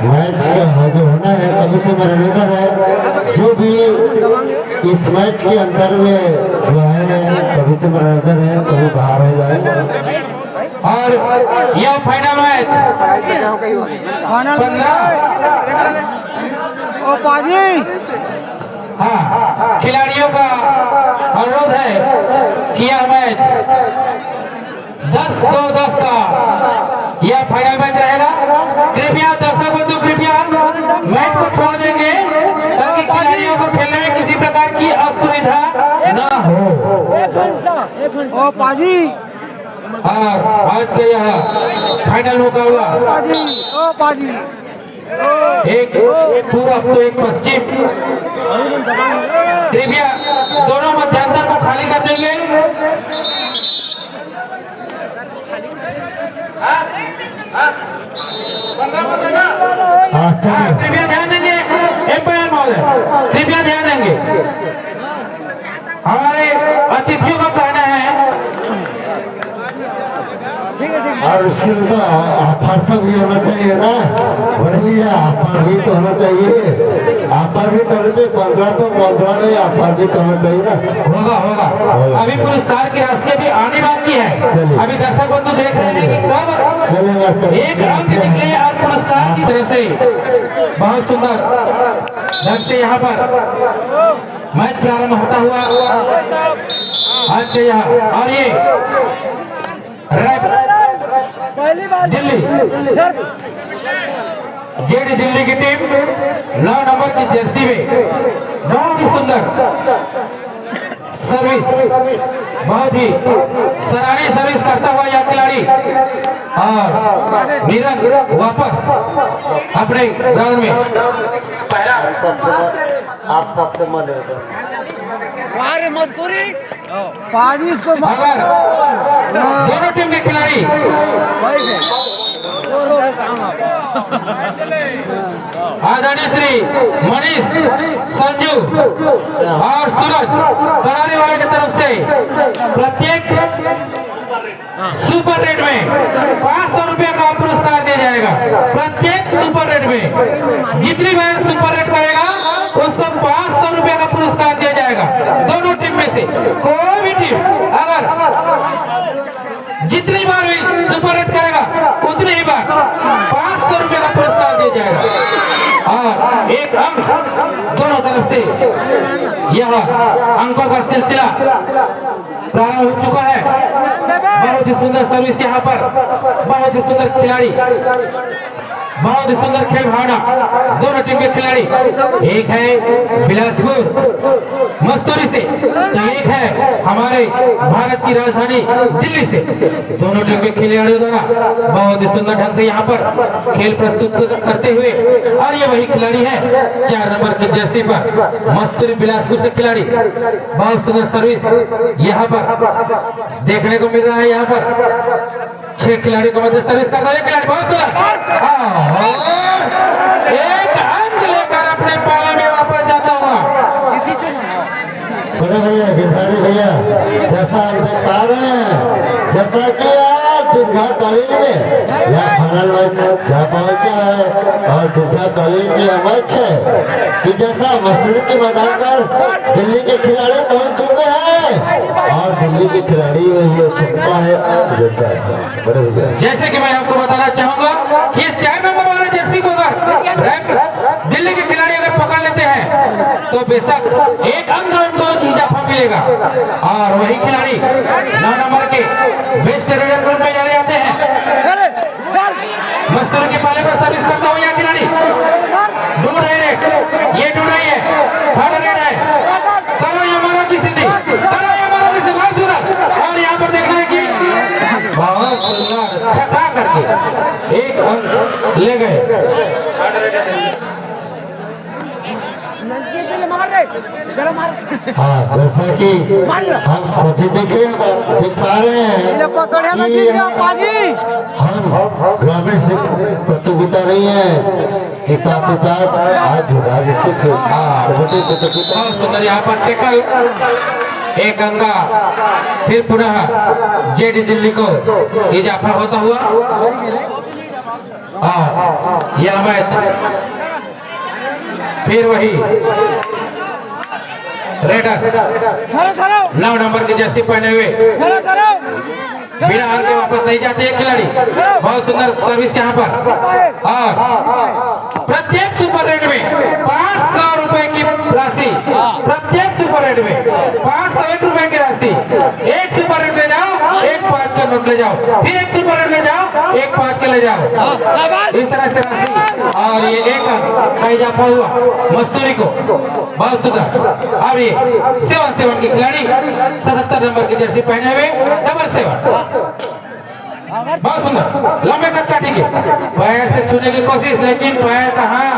Match का जो होना है सभी से मेरा निवेदन है, जो भी इस मैच के अंदर में जो है सभी से मेरा निवेदन है सभी बाहर हो जाए। और यह फाइनल मैच 15 हाँ खिलाड़ियों का अनुरोध है कि यह मैच 10-2-10 का यह फाइनल मैच रहेगा। कृपया दर्शक बंधु कृपया मैच को छोड़ देंगे ताकि खिलाड़ियों को खेलने में किसी प्रकार की असुविधा न हो। ओ पाजी और आज का यह फाइनल मुकाबला ओ पाजी एक पूर्व तो एक पश्चिम। कृपया दोनों मध्यांतर को खाली कर देंगे। कृपया ध्यान देंगे एम्पायर महोदय, कृपया ध्यान देंगे। हमारे अतिथियों का कहना है और उसके लिए तो ऑफर तो भी होना चाहिए ना, बड़े भैया ऑफर भी तो होना चाहिए। ऑफर भी तो होना चाहिए, 15 तो 15 नहीं, ऑफर भी तो होना चाहिए ना। होगा। अभी पुरस्कार की राशि अभी आने बाकी है। अभी दर्शक बंधु देख रहे हैं कि कब एक अंक निकले और पुरस्कार की तरह से बहुत सुंदर ढंग से यहाँ पर मैच प्रारंभ होता हुआ आज के यहाँ। और ये दिल्ली जेड दिल्ली की टीम 9 नंबर की जर्सी में बहुत ही सुंदर सर्विस, बहुत ही सराहनीय सर्विस करता हुआ यह खिलाड़ी और निरंतर वापस अपने ग्राउंड में आप सबसे मन मजदूरी पाजी इसको अगर दोनों टीम के खिलाड़ी आदरणीय श्री मनीष, संजू और सूरज कराने वाले की तरफ से प्रत्येक सुपर रेट में 500 रुपया का पुरस्कार दिया जाएगा। प्रत्येक सुपर रेट में जितनी बार सुपर रेट करेगा उसको 500 रुपया का पुरस्कार दिया जाएगा। दोनों टीम में से कोई भी टीम अगर जितनी बार भी सुपर रेट करेगा उतनी ही बार 500 रुपये का पुरस्कार दिया जाएगा। और एक अंक दोनों तरफ से यह अंकों का सिलसिला प्रारंभ हो चुका है। बहुत ही सुंदर सर्विस यहाँ पर, बहुत ही सुंदर खिलाड़ी, बहुत ही सुंदर खेल भावना दोनों टीम के खिलाड़ी। एक है बिलासपुर मस्तूरी से तो एक है हमारे भारत की राजधानी दिल्ली से। दोनों टीम के खिलाड़ियों द्वारा बहुत ही सुंदर ढंग से यहाँ पर खेल प्रस्तुत करते हुए, और ये वही खिलाड़ी है 4 नंबर की जर्सी पर मस्तूरी बिलासपुर से खिलाड़ी। बहुत सुंदर सर्विस यहाँ पर देखने को मिल रहा है। यहाँ पर 6 खिलाड़ी को मध्य सर्विस करता है खिलाड़ी, बहुत सुंदर एक अंक लेकर अपने पाले में वापस जाता हुआ। बड़े भैया गिरधारी भैया जैसा हम देख पा रहे हैं, जैसा कि आज दुर्गा कॉलेज में यहाँ फाइनल मैच जा पहुंचा है और दुर्गा कॉलेज की मैच है कि जैसा मस्तूरी के मैदान पर दिल्ली के खिलाड़ी पहुंच चुके हैं और दिल्ली के खिलाड़ी वही चुका है। बड़े भैया जैसे कि मैं आपको बताना चाहूंगा कि 4 नंबर वाले जर्सी को अगर दिल्ली के खिलाड़ी अगर पकड़ लेते हैं तो बेशक एक अंक उनको इजाफा मिलेगा। और वही खिलाड़ी 9 नंबर के वेस्ट रेडर ग्रुप में चले जाते हैं। मस्तूरी के पाले पर सर्विस करता हुआ यह खिलाड़ी डूब रहे हैं, ये डूब रही है, खड़ा रेड है, करो ये मारो की स्थिति, करो ये मारो की स्थिति, बहुत सुंदर। और यहाँ पर देखना है कि बहुत सुंदर छक्का करके एक अंक ले गए। हाँ, जैसा कि हम सभी देख पा रहे हैं हम ग्रामीण से प्रतियोगिता नहीं है कि साथ ही साथ आज राजस्थित बहुत सुंदर यहाँ पर टेकल एक अंगा फिर पुनः जेडी दिल्ली को इजाफा होता हुआ। यह मैच फिर वही रेडर 9 नंबर की जर्सी पहने हुए बिना हार के वापस नहीं जाते एक खिलाड़ी। बहुत सुंदर सर्विस यहाँ पर। और प्रत्येक सुपर रेड में 500 रुपए की राशि, प्रत्येक सुपर रेड में 501 रुपए की राशि। एक सुपर रेड ले जाओ, एक 5 का नोट ले जाओ, फिर एक सुपर रेड ले जाओ, एक 5 के ले जाओ, इस तरह से राशि। और ये एक अंक का इजाफा हुआ मस्तूरी को। बहुत सुंदर। अब ये 7 की खिलाड़ी 77 नंबर की जर्सी पहने हुए 7 बहुत सुंदर लंबे कट काटेंगे, पैर से छूने की कोशिश, लेकिन पैर कहाँ,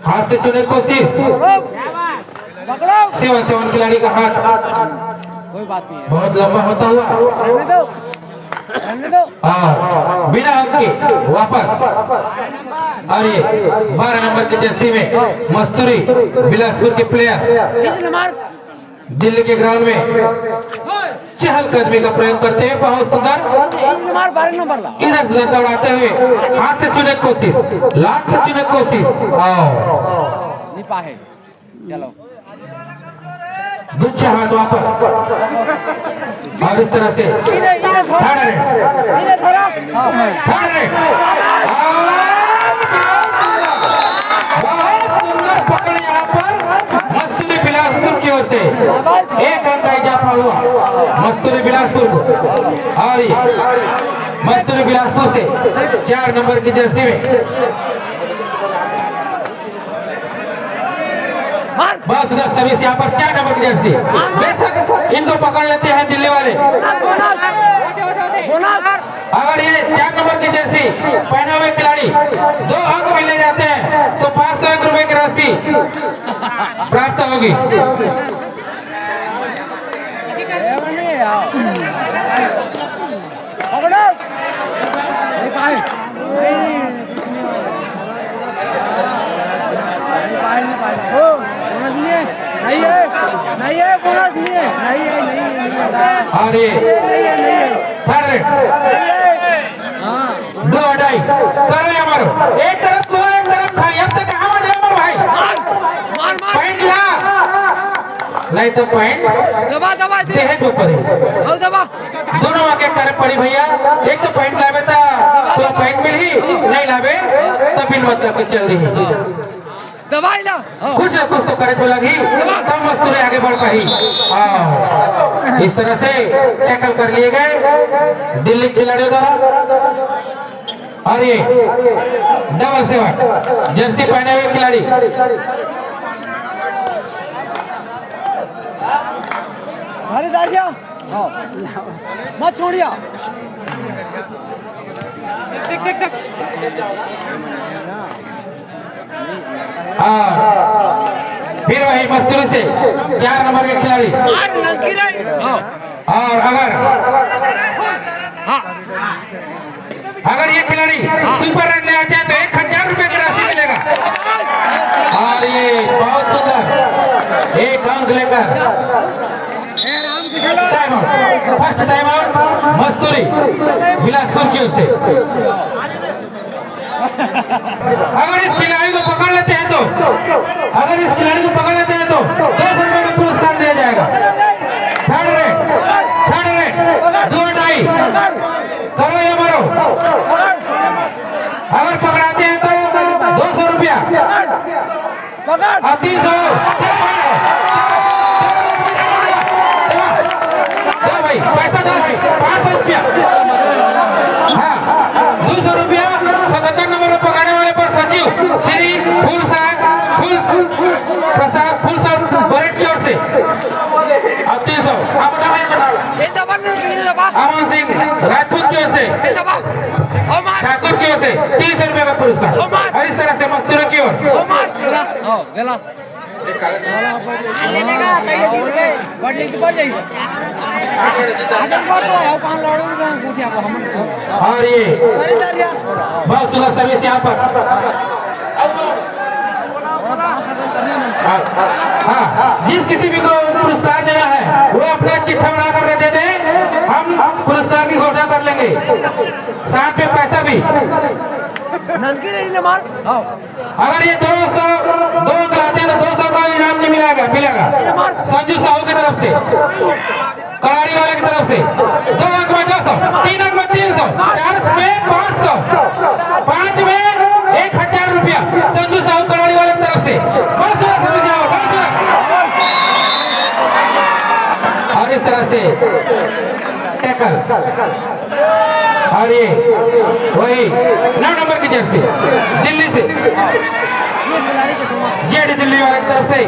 हाथ से छूने की कोशिश। 7 खिलाड़ी का हाथ कोई बात नहीं है, बहुत लंबा होता हुआ बिना अंक के वापस। और ये 12 नंबर की जर्सी में मस्तूरी बिलासपुर के प्लेयर दिल्ली के ग्राउंड में चहलकदमी का प्रयोग करते हुए बहुत सुंदर इधर से दौड़ाते हुए हाथ से छूने की कोशिश, लात से छूने की कोशिश। चलो दूसरा हाथ वापस। और इस तरह से बहुत सुंदर पकड़ यहाँ पर मस्तूरी बिलासपुर की ओर से एक अंक का इजाफा हुआ मस्तूरी बिलासपुर को। और मस्तूरी बिलासपुर से 4 नंबर की जर्सी में बहुत सुंदर सर्विस यहाँ पर 4 नंबर की जर्सी। बेशक इनको पकड़ लेते हैं दिल्ली वाले। अगर ये 4 नंबर की जर्सी पहने हुए खिलाड़ी 2 अंक मिलने जाते हैं तो 501 रुपए की राशि प्राप्त होगी। और ये थर्ड रेड 2 अढ़ाई करो या मारो, एक तरफ को एक तरफ खाई। अब तक कहाँ जाए मारो भाई, पॉइंट ला, नहीं तो पॉइंट देहे के ऊपर दोनों आके करे पड़ी भैया। एक तो पॉइंट लावे तो पॉइंट मिल ही, नहीं लावे तो बिन मतलब के चल रही दवाई ना कुछ ना कुछ तो करे को लगी, तब मस्तूरी आगे बढ़ पाई। इस तरह से टैकल कर लिए गए दिल्ली खिलाड़ियों द्वारा। और ये 7 जर्सी पहने हुए खिलाड़ी अरे दादिया मत छोड़िया। फिर वही मस्तूरी से 4 नंबर के खिलाड़ी। और अगर ये खिलाड़ी सुपर रन ले आते हैं तो 1000 रुपए की राशि मिलेगा। और ये बहुत सुंदर एक अंक लेकर time out, first time out Masturi Bilaspur की ओर से। अगर इस खिलाड़ी को पकड़ लेते हैं तो 200 रुपए का पुरस्कार दिया जाएगा। थर्ड रेड 2 अढ़ाई करो या मरो। अगर पकड़ाते हैं तो 200 रुपया और 300 दो भाई, पैसा दो भाई, 500 रुपया। हाँ 200 रुपया 77 नंबर पर पकड़ने वाले पर सचिव श्री प्रसाद फुलसाद बरेट की ओर से। अब 300 अमन सिंह राजपूत की ओर से, ठाकुर की ओर से 300 रुपए का पुरस्कार। और इस तरह से मस्तूरी की ओर और ये बहुत सुंदर सर्विस यहाँ पर। हाँ जिस किसी भी को पुरस्कार देना है वो अपना चिट्ठा बना करके दे दे, हम पुरस्कार की घोषणा कर लेंगे। सके, साथ में पैसा भी। ननकी नहीं ले मार आओ अगर ये 200 दो अंक लाते हैं तो 200 का इनाम नहीं मिलेगा संजू साहू की तरफ से, करारी वाले की तरफ से। 2 अंक में 200, 3 अंक में 300, 4 में 500, 5 में 1000 रुपया संजू साहू करारी वाले की तरफ से। बहुत सुना संजू साहू, बहुत सुना। और इस तरह से टैकल, और ये वही 9 नंबर की जर्सी दिल्ली से, जेड दिल्ली वाले की तरफ से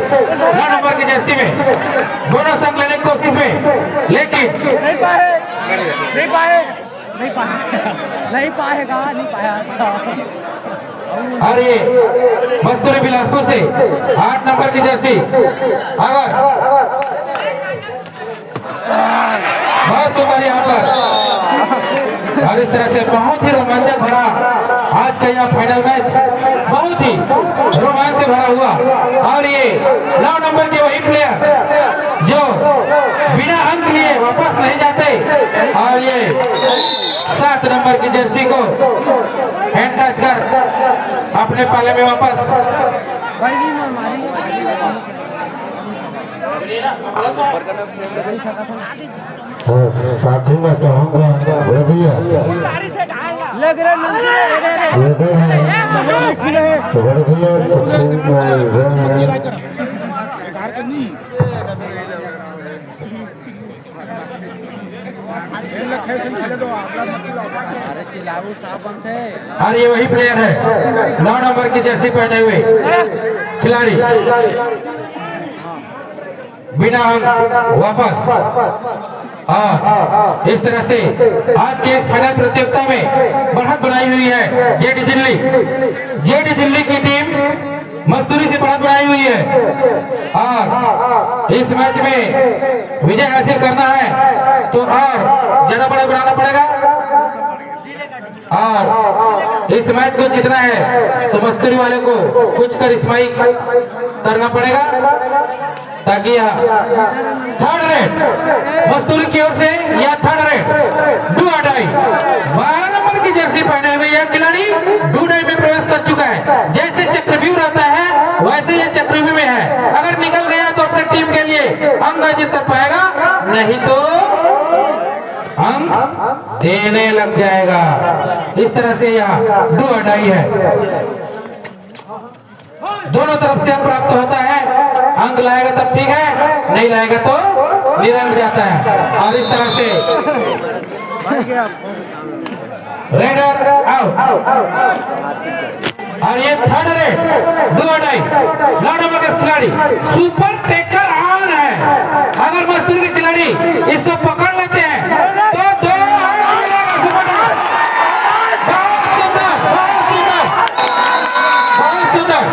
9 नंबर की जर्सी में बोनस अंक लेने की कोशिश में, लेकिन नहीं पाएगा। और ये मस्तूरी बिलासपुर से 8 नंबर की जर्सी, अगर बहुत सुंदर यहाँ पर। और इस तरह से बहुत ही रोमांचक भरा आज का यह फाइनल मैच, बहुत ही रोमांच से भरा हुआ। और ये 9 नंबर के वही प्लेयर जो बिना अंक लिए वापस नहीं जाते, और ये 7 नंबर की जर्सी को हैंड टच कर अपने पाले में वापस। साथी में चाहूँगा वो भैया लग रहा नंदी ये भी है तो बड़े भैया अरे चिल्लाओ साहब बनते। और ये वही प्लेयर है 9 नंबर की जर्सी पहने हुए खिलाड़ी, बिना अंक वापस। और इस तरह से आज के इस फाइनल प्रतियोगिता में बढ़त बनाई हुई है जेडी दिल्ली की टीम मस्तूरी से बढ़त बनाई हुई है। और इस मैच में विजय हासिल करना है तो और ज्यादा बढ़त बनाना पड़ेगा, और इस मैच को जीतना है तो मस्तूरी वाले को कुछ करिश्माई करना पड़ेगा, ताकि थर्ड रेट मस्तूरी की ओर से या थर्ड रेट डू अडाई 12 नंबर की जर्सी पहने हुए यह खिलाड़ी डू डाई में प्रवेश कर चुका है। जैसे चक्रव्यूह रहता है वैसे ये चक्रव्यूह में है, अगर निकल गया तो अपनी टीम के लिए अंक अर्जित कर पाएगा, नहीं तो अंक देने लग जाएगा। इस तरह से यह डू अडाई है, दोनों तरफ से प्राप्त होता है। अंक लाएगा तब ठीक है, नहीं लाएगा तो निरंक जाता है। और इस तरह से रेडर आउट। और ये थर्ड रेड 2 अडाई 9 नंबर का खिलाड़ी सुपर टेकर ऑन है। अगर मस्तूरी के खिलाड़ी इसको पकड़ लेते हैं तो 2 अंक मिलेगा सुपर टेकर। बहुत सुंदर, बहुत सुंदर, बहुत सुंदर।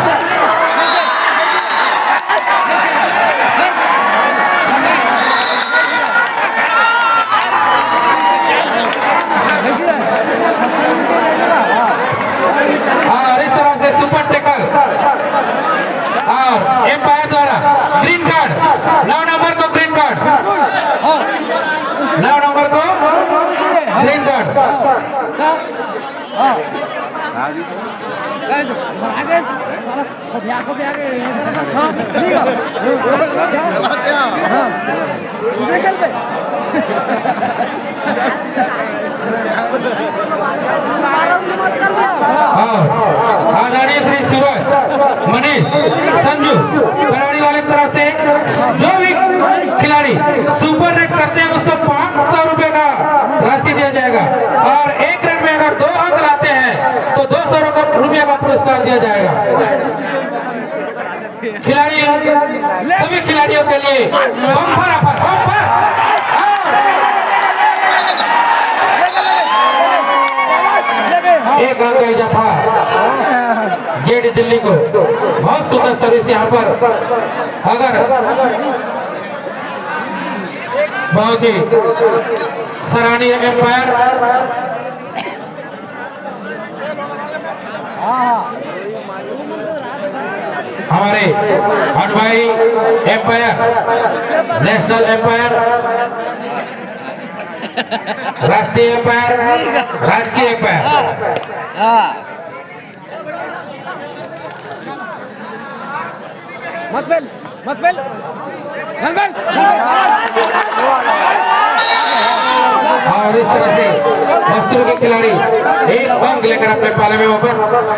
और इस तरह से सुपर टेकर और एम्पायर द्वारा ग्रीन कार्ड 9 नंबर को ग्रीन कार्ड, 9 नंबर को ग्रीन कार्ड। आदरणीय श्री सूरज मनीष संजू कराड़ी वाले की तरफ से जो भी खिलाड़ी सुपर रेट करते हैं उसको 500 रुपए का राशि दिया जाएगा, और एक रन में अगर 2 अंक लाते हैं तो 200 रुपये का पुरस्कार दिया जाएगा। खिलाड़ी सभी खिलाड़ियों के लिए बम्पर ऑफर, बम्पर। एक अंक का इजाफा जेडी दिल्ली को। बहुत सुंदर सर्विस यहाँ पर, अगर बहुत ही सराहनीय एम्पायर हमारे भाई एम्पायर, नेशनल एम्पायर राष्ट्रीय अंपायर, राजकीय अंपायर। हाँ मत बेल मत बेल बल बल और इस तरह से मस्तूर के खिलाड़ी एक अंक लेकर अपने पाले में वापस।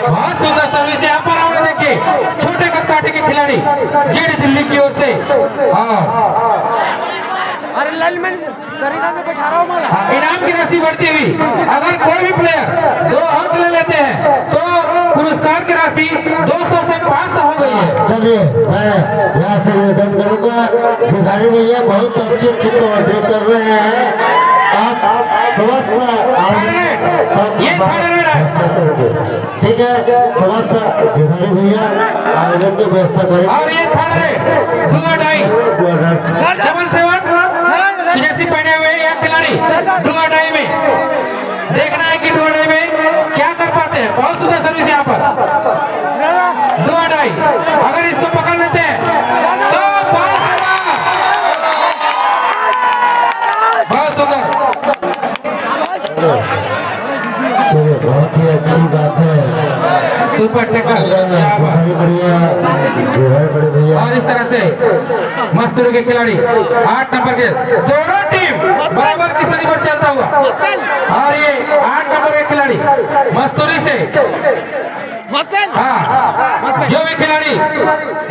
बहुत सुंदर सर्विस यहाँ पर आपने देखिए, छोटे कदकाठी के खिलाड़ी जेडी दिल्ली की ओर से। अरे लाइनमैन तरीका से बैठा रहा हूँ मैं। इनाम की राशि बढ़ती हुई, अगर कोई भी प्लेयर 2 अंक ले लेते हैं तो पुरस्कार की राशि 200 से 500 हो गई है। चलिए मैं यहाँ से निवेदन करूँगा, भिखारी भैया बहुत अच्छी कमेंट्री कर रहे हैं। आप समस्त ठीक है, समस्त भिखारी भैया आयोजन की व्यवस्था करें। और ये थर्ड रेट 2-2 जैसी पहने हुए यह खिलाड़ी 2-2 में देखना है कि 2-2 में क्या कर पाते हैं। बहुत सुंदर सर्विस यहाँ पर 2-2, अगर इसको पकड़ लेते हैं तो बहुत सुंदर। चलिए बहुत ही अच्छी बात है, सुपर टैकल और इस तरह से मस्तूर के खिलाड़ी 8 नंबर के दोनों टीम बराबर की स्थिति पर चलता हुआ, और ये 8 नंबर के खिलाड़ी मस्तूरी से हाँ, जो भी खिलाड़ी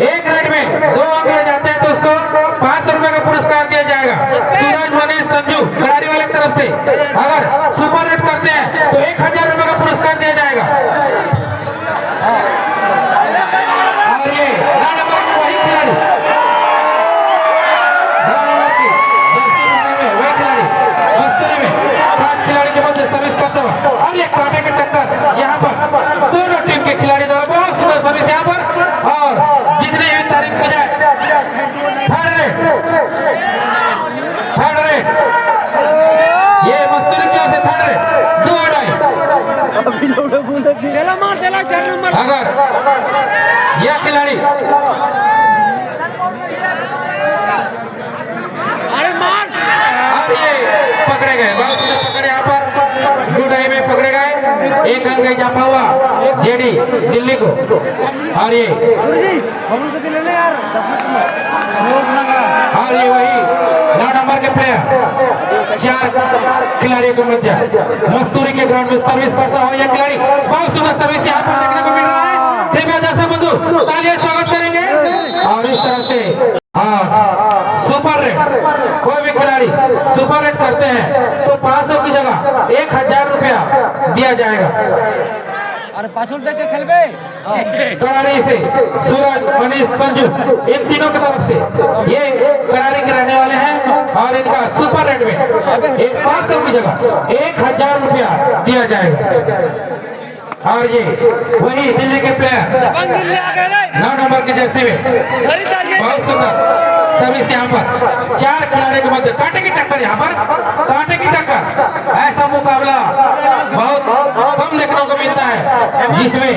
एक राइड में 2 अंक ले जाते हैं तो उसको 500 रुपए का पुरस्कार दिया जाएगा। सूरज मनीष संजू खिलाड़ी वाले तरफ से अगर सुपर रेट करते हैं तो 1000 रुपए का पुरस्कार दिया जाएगा। और ये 9 नंबर की वही खिलाड़ी, 9 नंबर की जर्सी में वही खिलाड़ी मस्तूरी में 5 खिलाड़ी के मध्य सर्विस करता हुआ, और ये कांटे की टक्कर यहाँ पर दोनों टीम के खिलाड़ी द्वारा बहुत सुंदर सर्विस यहाँ पर। और जितनी भी तारीफ की जाए, थर्ड रेट ये मस्तूरी की ओर से थर्ड रेट 2-2। चला मार चला 4 नंबर। अगर यह खिलाड़ी अरे मार, अब ये पकड़े गए, बहुत सुंदर पकड़े यहाँ पर 2-2 में पकड़े गए। एक अंक इजाफा हुआ जेडी दिल्ली को। और ये गुरुजी हम उनको दिले ना यार लोग लगा। और ये वही 9 नंबर के प्लेयर 4 खिलाड़ियों के मध्य मस्तूरी के ग्राउंड में सर्विस करता हुआ यह खिलाड़ी, बहुत सुंदर सर्विस यहाँ पर देखने को मिल रहा है। कृपया दर्शक बंधु तालियां स्वागत करेंगे। और इस तरह से सुपर रेट, कोई भी खिलाड़ी सुपर रेट करते हैं तो 500 की जगह 1000 रुपया दिया जाएगा। अरे 500 दे के खेल गए करारी से सूरज मनीष संजू इन तीनों की तरफ से ये करारी के रहने वाले हैं, और इनका सुपर रेट में एक 500 की जगह 1000 रुपया दिया जाएगा। और ये वही दिल्ली के प्लेयर 9 नंबर की जर्सी में बहुत सुंदर सर्विस यहाँ पर 4 खिलाड़ी के मध्य कांटे की टक्कर, यहाँ पर कांटे की टक्कर। ऐसा मुकाबला बहुत कम देखने को मिलता है जिसमें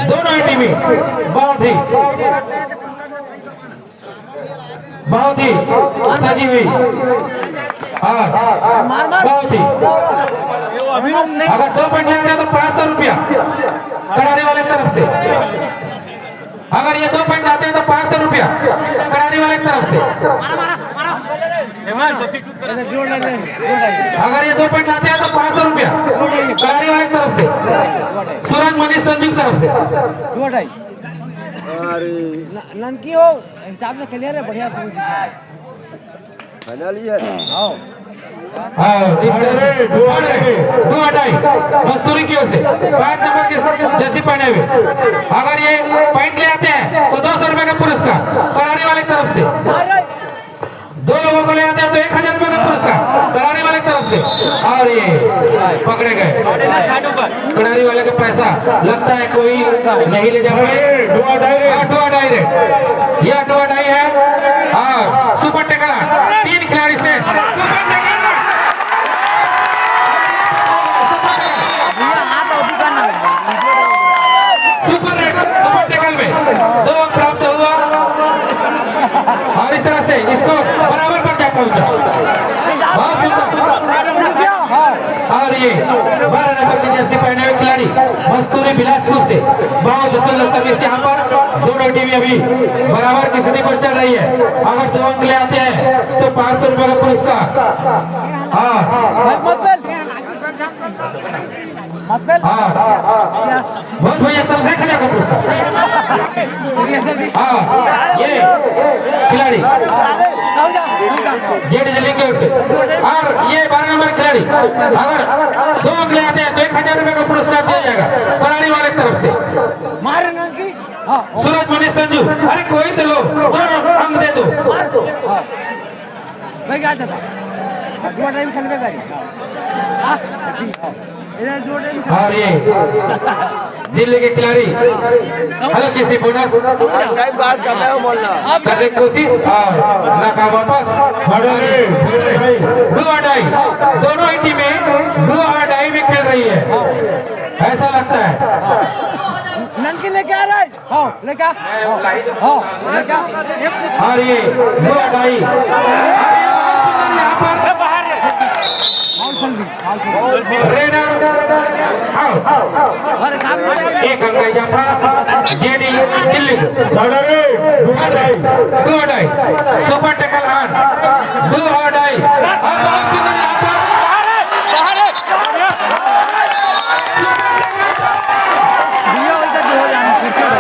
दोनों ही टीमें बहुत ही सजी हुई और बहुत ही, अगर 2 पॉइंट लेते हैं तो 500 रुपया करारी वाले तरफ से। अगर ये 2 पॉइंट लाते हैं तो 500 रुपया करारी वाले तरफ से। अगर ये 2 पॉइंट लाते हैं तो 500 रुपया करारी वाले तरफ से, सूरज मनीष संजू की तरफ से। ननकी हो हिसाब से क्लियर है, बढ़िया फाइनल ही है। और इस तरह से 2-2 मस्तूरी की ओर से 5 नंबर के जर्सी पहने हुए, अगर ये पॉइंट ले आते हैं तो 200 रुपए का पुरस्कार करारी वाले तरफ से। 2 लोगों को ले आते हैं तो 1000 रुपए का पुरस्कार करारी वाले तरफ से। और ये पकड़े गए करारी वाले का पैसा लगता है कोई नहीं ले जा पाए। 2-2 यह 2-2 है। और सुपर टैकल 3 खिलाड़ी से सुपर टैकल में 2 अंक प्राप्त हुआ, और इस तरह से इसको बराबर पर जा पहुंचा। बहुत सुंदर ये 12 नंबर की जर्सी पहने हुए खिलाड़ी मस्तूरी बिलासपुर से बहुत सुंदर सर्विस यहाँ पर। दोनों टीमें अभी बराबर की स्थिति पर चल रही है। अगर 2 अंक ले आते हैं तो 500 रुपए का पुरस्कार। बहुत भैया तब देखा जाएगा पुरस्कार। ये खिलाड़ी जेड दिल्ली के ओर से और ये 12 नंबर खिलाड़ी अगर 2 अंक ले आते हैं तो 1000 रुपए का पुरस्कार दिया जाएगा कराड़ी वाले की तरफ से। सूरज मणि संजू, अरे कोई तो लो, 2 अंक दे दो। और ये दिल्ली के खिलाड़ी हल्की सी बोनस करने की कोशिश और नाका वापस। 2-2 दोनों ही टीमें 2-2 में खेल रही है ऐसा लगता है। नंकी लेके आ रहा है लेके और ये 2-2 यहाँ पर रेडर एक अंक यहाँ JD Delhi 2-2 super tackle on 2-2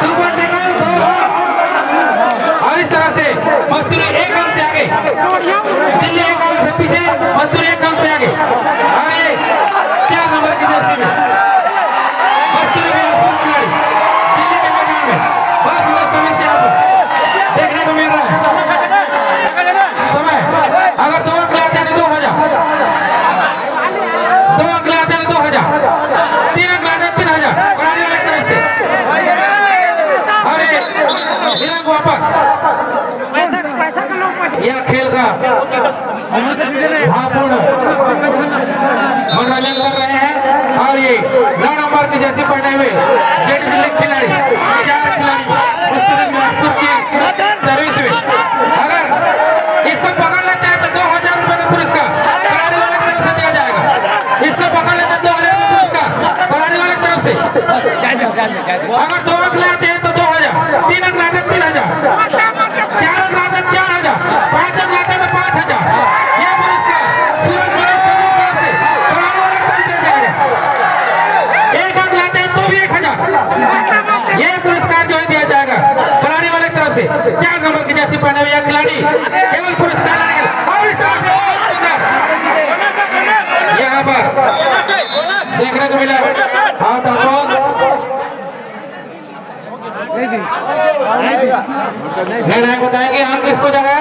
super tackle और इस तरह से मस्तूरी 1 अंक से आगे, दिल्ली 1 अंक से पीछे, मस्तूरी 1 अंक से आगे। और ये 4 नंबर की जर्सी में मस्तूरी बिलासपुर खिलाड़ी दिल्ली के मैदान में बहुत सुंदर सर्विस से आपको देखने को मिल रहा है। समय अगर 2 अंक ले आते हैं तो 2000, 2 अंक ले आते हैं तो 2000, 3 अंक ले आते हैं 3000 कराड़ी वाले की तरफ से। और ये वापस यह खेल का भावपूर्ण मनोरंजन कर रहे हैं। और ये 9 नंबर की जर्सी पहने हुए जेड दिल्ली खिलाड़ी 4 खिलाड़ी मस्तूरी बिलासपुर की सर्विस में अगर इसको पकड़ लेते हैं तो 2000 रुपए का पुरस्कार कराड़ी वाले की तरफ से दिया जाएगा। इसको पकड़ लेते हैं 2000 का पुरस्कार कराड़ी वाले की तरफ से। अगर 2 अंक लाते हैं तो 2000, 3 अंक लाते 3000, 4 अंक लाते 4000, 5 अंक लाते तो 5000। यह पुरस्कार सूरज मणि संजू की तरफ से कराड़ी वाले की तरफ दिया जाएगा। 1 अंक लाते हैं तो भी 1000। यह पुरस्कार जो है दिया जाएगा कराड़ी वाले की तरफ से। 4 नंबर की जर्सी पहने हुए खिलाड़ी केवल पुरस्कार लाने के लिए और इस तरह से यहाँ पर देखने को मिला आउट ऑफ बॉल। निर्णय बताएंगे हम किसको जगह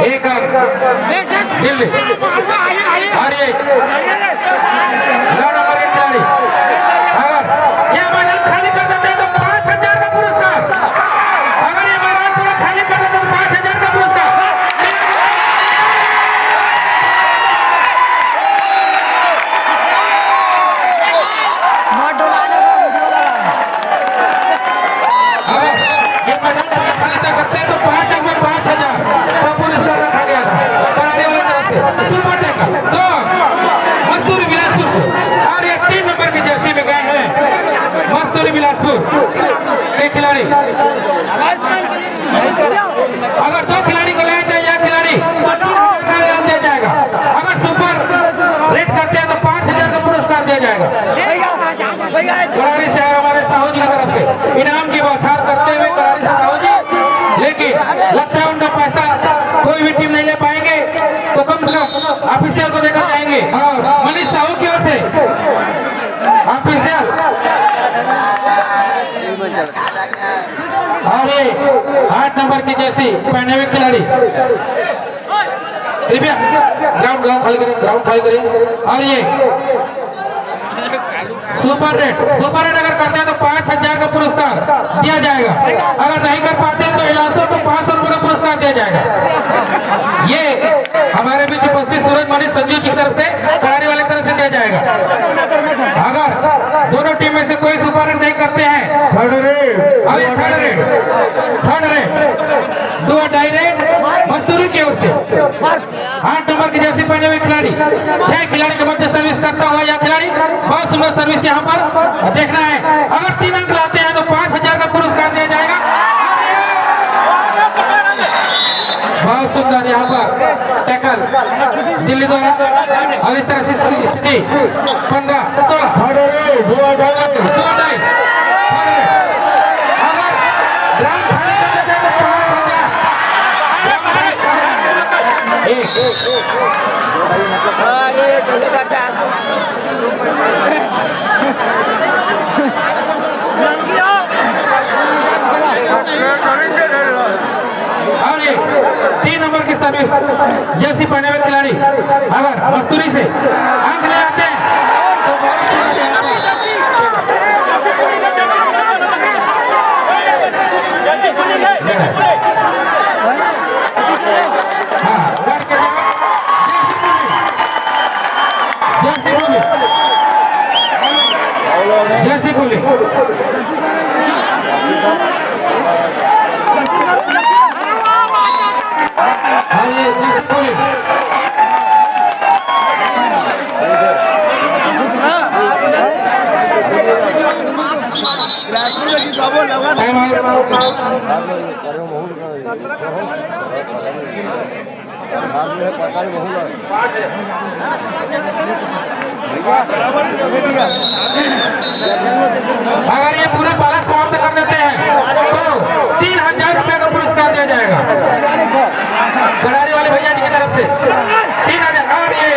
1 अंक दिल्ली। और ये 9 नंबर के खिलाड़ी अगर यह मैदान खाली कर देते हैं तो 5000 का पुरस्कार। अगर ये मैदान पूरा खाली कर देते तो 5000 का पुरस्कार। ये मैदान पूरा खाली करते हैं तो 5 अंक में 5000 का पुरस्कार रखा गया था कराड़ी वाले तरफ से। सुपर टैकल 2 मस्तूरी बिलासपुर को। और ये 3 नंबर की जर्सी में गए हैं मस्तूरी बिलासपुर के खिलाड़ी। अगर 2 खिलाड़ी को ले जाए यह खिलाड़ी इनाम दिया जाएगा। अगर सुपर रेट करते हैं तो 5000 का पुरस्कार दिया जाएगा। कराड़ी से हमारे साहू जी की तरफ से इनाम की बौछार करते हुए कराड़ी से साहू जी, लेकिन लगता है उनका पैसा कोई भी टीम नहीं ले पाएंगे तो कम से कम ऑफिशियल को देकर जाएंगे। और मनीष साहू की ओर से ऑफिशियल। और ये 8 नंबर की जर्सी पहने हुए खिलाड़ी कृपया ग्राउंड खाली करें। और ये सुपर रेट अगर करते हैं तो 5000 का पुरस्कार दिया जाएगा। अगर नहीं कर पाते हैं तो इलाजों को 500 रुपए का पुरस्कार दिया जाएगा। ये हमारे बीच उपस्थित सूरज मणि संजू की तरफ से कराड़ी वाले तरफ से दिया जाएगा। अगर दोनों टीम में से कोई सुपर रेट नहीं करते हैं थर्ड रेट 2-2 रेट मस्तूरी की ओर से 8 नंबर नंबर की जर्सी पहने हुए खिलाड़ी 6 खिलाड़ी के मध्य सर्विस करता हुआ यह खिलाड़ी बहुत सुंदर सर्विस यहाँ पर देखना है। अगर 3 अंक लाते हैं तो 5000 का पुरस्कार दिया जाएगा। बहुत सुंदर यहाँ पर टैकल दिल्ली द्वारा। अब इस तरह से स्थिति 15-16 और ये 3 नंबर की सर्विस जर्सी पहने हुए खिलाड़ी अगर मस्तूरी से अंक ले आते हैं तो जर्सी पुली अगर ये पूरा पाला समाप्त कर देते हैं तो 3000 रुपए का पुरस्कार दिया जाएगा खिलाड़ी वाले भैया जी की तरफ से 3000। और ये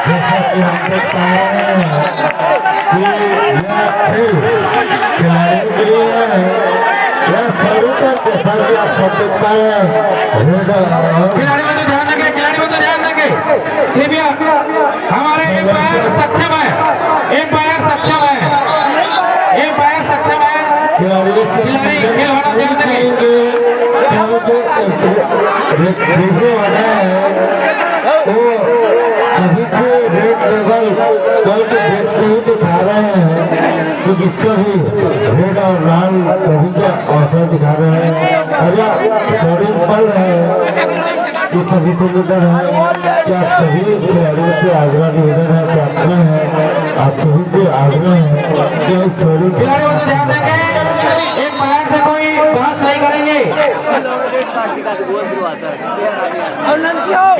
जैसा कि हम लोग कह रहे हैं कि यह खेल खिलाड़ियों के लिए है, यह स्वरूप जैसा कि आप सब देख पा रहे हैं। खिलाड़ी में तो ध्यान देंगे, खिलाड़ी में तो ध्यान देंगे। कृपया हमारे एम्पायर सक्षम है, एम्पायर सक्षम है, एम्पायर सक्षम है। खिलाड़ी खेल होना ध्यान देंगे। देखने वाला है वो सभी से रेड लेवल कल के देखते ही दिखा रहे हैं तो जिसका भी रेड और लाल सभी का अवसर दिखा रहे हैं। और यह स्वर्णिम पल है कि सभी से निवेदन है कि आप सभी खिलाड़ियों से आग्रह निवेदन है, प्रार्थना है, आप सभी से आग्रह है कि स्वर्णिम खिलाड़ी में तो ध्यान देंगे। एक बाहर से कोई बात नहीं करेंगे।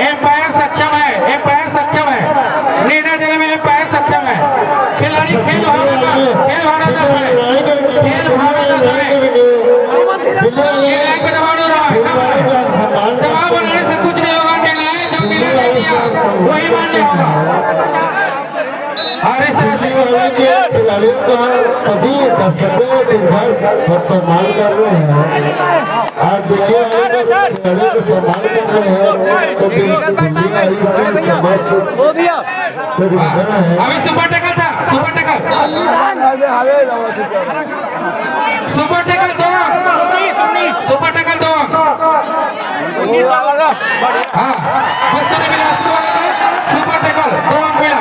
एम्पायर सक्षम है, एम्पायर सक्षम है, निर्णय देने में एम्पायर सक्षम है। खिलाड़ी खेल भावना खेल भावना खेल भावना पे दबाव नहीं रहा है। दबाव बनाने से कुछ नहीं होगा। निर्णय जब निर्णय दे दिया वही मान्य होगा। और इस तरह से खिलाड़ियों का सभी दर्शकों सब सम्मान कर रहे हैं। आज देखिए खिलाड़ियों को सम्मान कर रहे हैं तो दिल्ली वाली समस्त से निवेदन है। अभी सुपर टैकल था, सुपर टैकल, सुपर टैकल 2 अंक, सुपर टैकल 2 अंक। हाँ मस्तूरी मिला, सुपर टैकल 2 अंक मिला।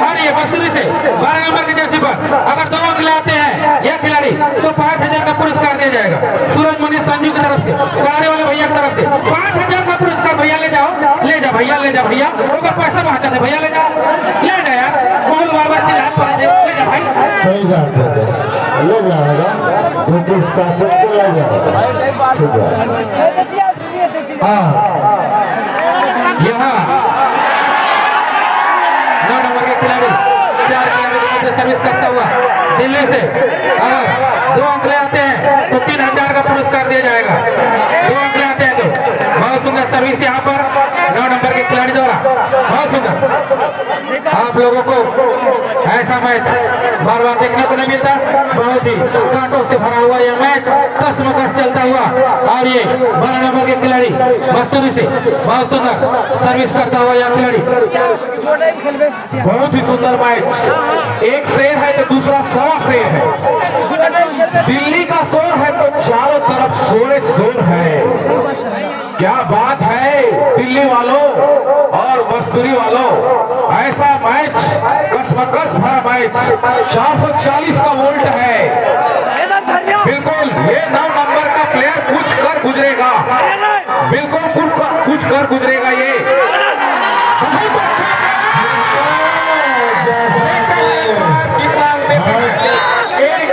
और ये मस्तूरी से 12 नंबर की जर्सी पर अगर 2 अंक लाते हैं यह खिलाड़ी तो 5000 का पुरस्कार दिया जाएगा। सूरज मनीष संजू की तरफ से, कराने वाले भैया की तरफ से 5000 का पुरस्कार। भैया ले जाओ, ले जा भैया, ले जा भैया। अगर पैसा पहुंचा दे भैया, ले जा, ले जा यार। बहुत बार चिल्ला पड़े, ले जा भाई। सही बात है, ले जाएगा जो पुरस्कार सबको ले जाएगा। ठीक है। हाँ यहाँ 9 नंबर के खिलाड़ी 4 खिलाड़ी के मध्य सर्विस करता हुआ दिल्ली से अगर 2 अंक ले आते हैं तो 3000 का पुरस्कार दिया जाएगा। 2 अंक ले आते हैं तो बहुत सुंदर सर्विस यहाँ पर 9 नंबर के खिलाड़ी द्वारा, बहुत सुंदर। आप लोगों को ऐसा मैच बार बार देखने को नहीं मिलता। बहुत ही कांटों से भरा हुआ यह मैच कसमकस चलता हुआ। और ये 12 नंबर के खिलाड़ी मस्तूरी से बहुत सुंदर सर्विस करता हुआ यह खिलाड़ी। बहुत ही सुंदर मैच। एक शेर है तो दूसरा 100 शेर है। दिल्ली का शोर है तो चारों तरफ शोरे शोर है। क्या बात है दिल्ली वालों और मस्तूरी वालों, ऐसा मैच कसमकस भरा मैच 440 का वोल्ट है। ये 9 नंबर का प्लेयर कुछ कर गुजरेगा, बिल्कुल कुछ कर गुजरेगा ये। बहुत अच्छा कितना अंतिम है, एक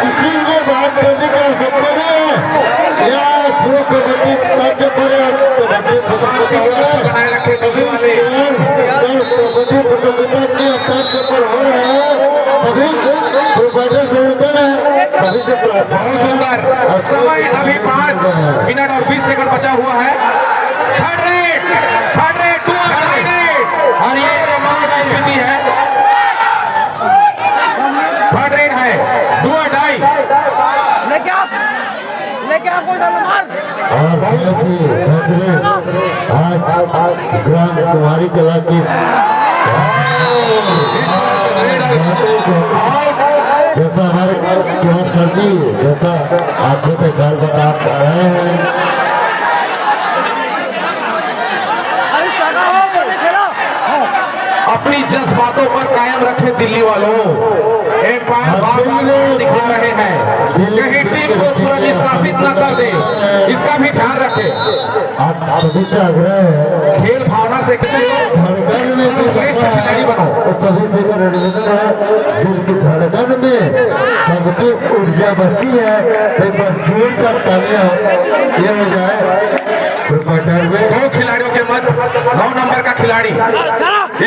किसी से बात करने का सबको नहीं या जो कबड्डी तर्ज पर कबड्डी शांति बनाए रखे दिल्ली वाले। कबड्डी प्रतियोगिता के तर्ज पर हो रहे हैं, सभी प्रोवाइडर से होते हैं, सभी से बहुत सुंदर समय, अभी 5 मिनट और 20 सेकंड बचा हुआ है। थर्ड रेट 2 और ये स्थिति है, थर्ड रेट है 2 और 2.5। लेके आप कोई डालो मार। आज ग्राम कुमारी कला की जैसा हमारे कुमार सर जी जैसा आंखों पे घर बता रहे हैं, अरे सगा हो बोले खेलो। अपनी जज्बातों पर कायम रखे दिल्ली वालों। एक बार दिखा रहे हैं, कहीं टीम को पूरा निष्कासित न कर दे, इसका भी ध्यान रखे। आप सभी से आग्रह है, खेल भावना से धड़कन में श्रेष्ठ खिलाड़ी बनो। सभी से निवेदन है, दिल की धड़कन में सबकी ऊर्जा बसी है, एक बार जोर का तालियां ये हो जाए। प्रोपाइटर में 2 खिलाड़ियों के मध्य 9 नंबर का खिलाड़ी,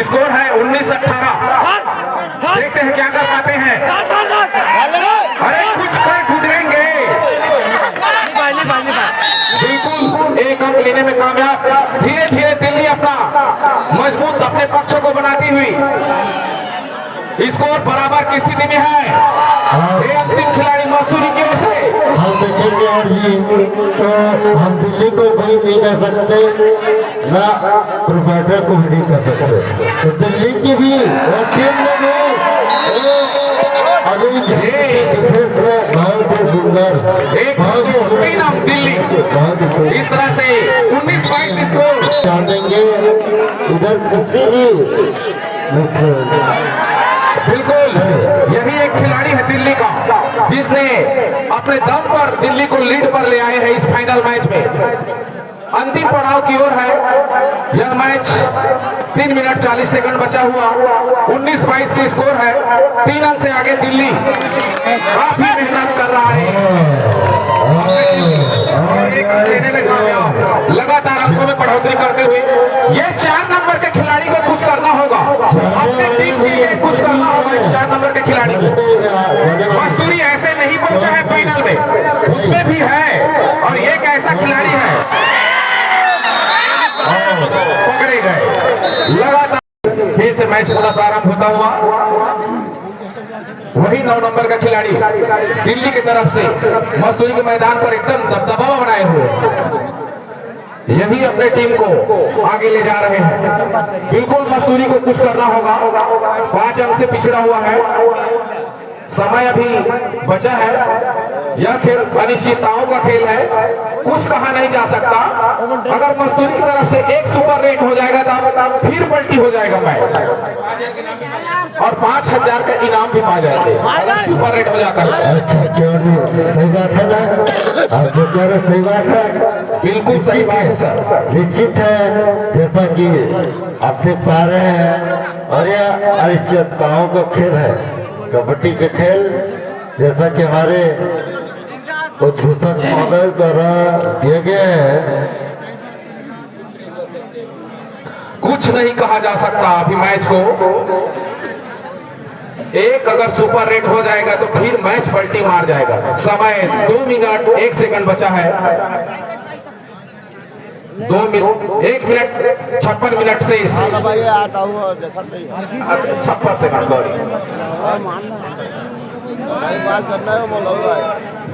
स्कोर है 19-18। देखते हैं क्या कर पाते हैं। अरे कुछ कर गुजरेंगे, बिल्कुल 1 अंक लेने में कामयाब। धीरे धीरे दिल्ली अपना मजबूत अपने पक्ष को बनाती हुई स्कोर बराबर की स्थिति में है। ये अंतिम खिलाड़ी मस्तूरी की ओर से हम देखेंगे और जी, तो हम दिल्ली को भी नहीं कर सकते ना प्रोपाइटर को भी नहीं कर सकते, तो दिल्ली की भी और टीम में भी अभी डिफेंस में बहुत ही सुंदर, एक 2-3 अंक दिल्ली। बहुत ही सुंदर इस तरह से 19-22 स्कोर। जानेंगे इधर किसी भी बिल्कुल यही एक खिलाड़ी है दिल्ली का, जिसने अपने दम पर दिल्ली को लीड पर ले आए हैं इस फाइनल मैच में। अंतिम पड़ाव की ओर है यह मैच। 3 मिनट 40 सेकंड बचा हुआ, 19-22 की स्कोर है। 3 अंक से आगे दिल्ली काफी मेहनत कर रहा है और 1 अंक लेने में कामयाब। लगातार अंकों में बढ़ोतरी करते हुए ये 4 नंबर के खिलाड़ी को कुछ करना होगा, अपने टीम के लिए कुछ करना होगा। इस 4 नंबर के खिलाड़ी को मस्तूरी ऐसे नहीं पहुंचा है फाइनल में, उसमें भी है और ये कैसा खिलाड़ी है, पकड़े गए। लगातार फिर से मैच पुनः प्रारंभ होता हुआ, वही 9 नंबर का खिलाड़ी दिल्ली की तरफ से मस्तूरी के मैदान पर एकदम दबदबा बनाए हुए यही अपने टीम को आगे ले जा रहे हैं। बिल्कुल मस्तूरी को कुछ करना होगा, 5 अंक से पिछड़ा हुआ है, समय अभी बचा है। यह खेल अनिश्चितताओं का खेल है, कुछ कहा नहीं जा सकता। अगर मस्तूरी की तरफ से 1 सुपर रेट हो जाएगा तो फिर पलटी हो जाएगा मैच और 5000 का इनाम भी पा जाएंगे अगर सुपर रेट हो जाता है। अच्छा सही बात है ना, आप जो कह रहे सही बात है, बिल्कुल सही बात है सर। निश्चित है, जैसा कि आप देख पा रहे हैं, और यह अनिश्चितताओं का खेल है, कबड्डी के खेल, जैसा कि हमारे उद्घोषक महोदय द्वारा दिए गए हैं। कुछ नहीं कहा जा सकता अभी मैच को। एक अगर सुपर रेट हो जाएगा तो फिर मैच पलटी मार जाएगा। समय 2 मिनट 1 सेकंड बचा है। 2 मिनट 1 मिनट 56 मिनट से 56 सेकंड, सॉरी।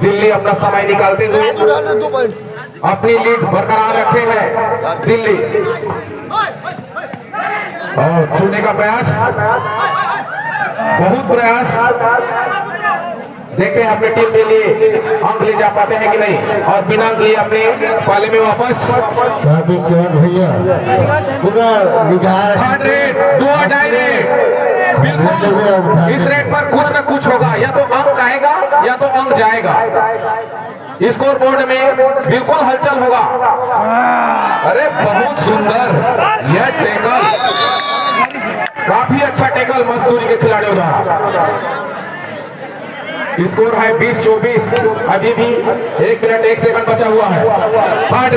दिल्ली अपना समय निकालते हुए अपनी लीड बरकरार रखे हैं। दिल्ली और छूने का प्रयास, बहुत प्रयास, देखते हैं अपने टीम के लिए अंक ले जा पाते हैं कि नहीं, और बिना अंक लिए अपने पाले में वापस। साथी किरण भैया पूरा निगाह थर्ड रेट, डू और डाई रेट, बिल्कुल इस रेट पर कुछ ना कुछ होगा, या तो अंक आएगा या तो अंक जाएगा। स्कोर बोर्ड में बिल्कुल हलचल होगा। अरे बहुत सुंदर यह टेकल, काफी अच्छा टेकल मजदूरी के खिलाड़ियों द्वारा। स्कोर है 20-24, अभी भी 1 मिनट 1 सेकंड बचा हुआ है। थर्ड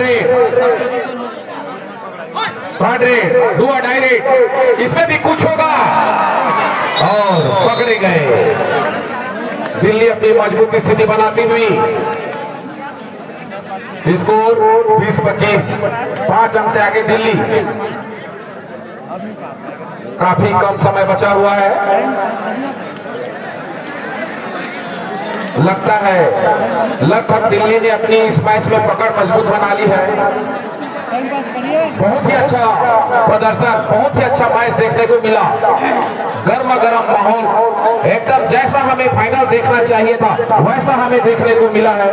रेट, डू और डाई रेट, इसमें भी कुछ होगा और पकड़े गए। दिल्ली अपनी मजबूत स्थिति बनाती हुई, स्कोर 20-25, 5 अंक से आगे दिल्ली। काफी कम समय बचा हुआ है। लगता है लगभग दिल्ली ने अपनी इस मैच में पकड़ मजबूत बना ली है। बहुत ही अच्छा प्रदर्शन, बहुत ही अच्छा मैच देखने को मिला। गर्मा गर्म माहौल, एकदम जैसा हमें फाइनल देखना चाहिए था वैसा हमें देखने को मिला है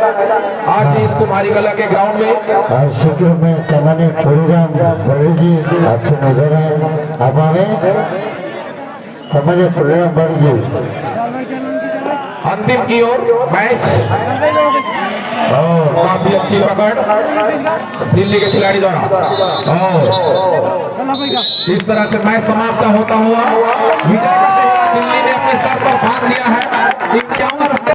आज इस कुमारी कला के ग्राउंड में। और शुक्र में सामान्य प्रोग्राम बड़ी जी अच्छे नजर आए। अब हमें सामान्य प्रोग्राम बड़ी जी अंतिम की ओर मैच, और काफी अच्छी पकड़ दिल्ली के खिलाड़ी द्वारा, और इस तरह से मैच समाप्त होता हुआ विजय का दिल्ली ने अपने सर पर बांध लिया है। 51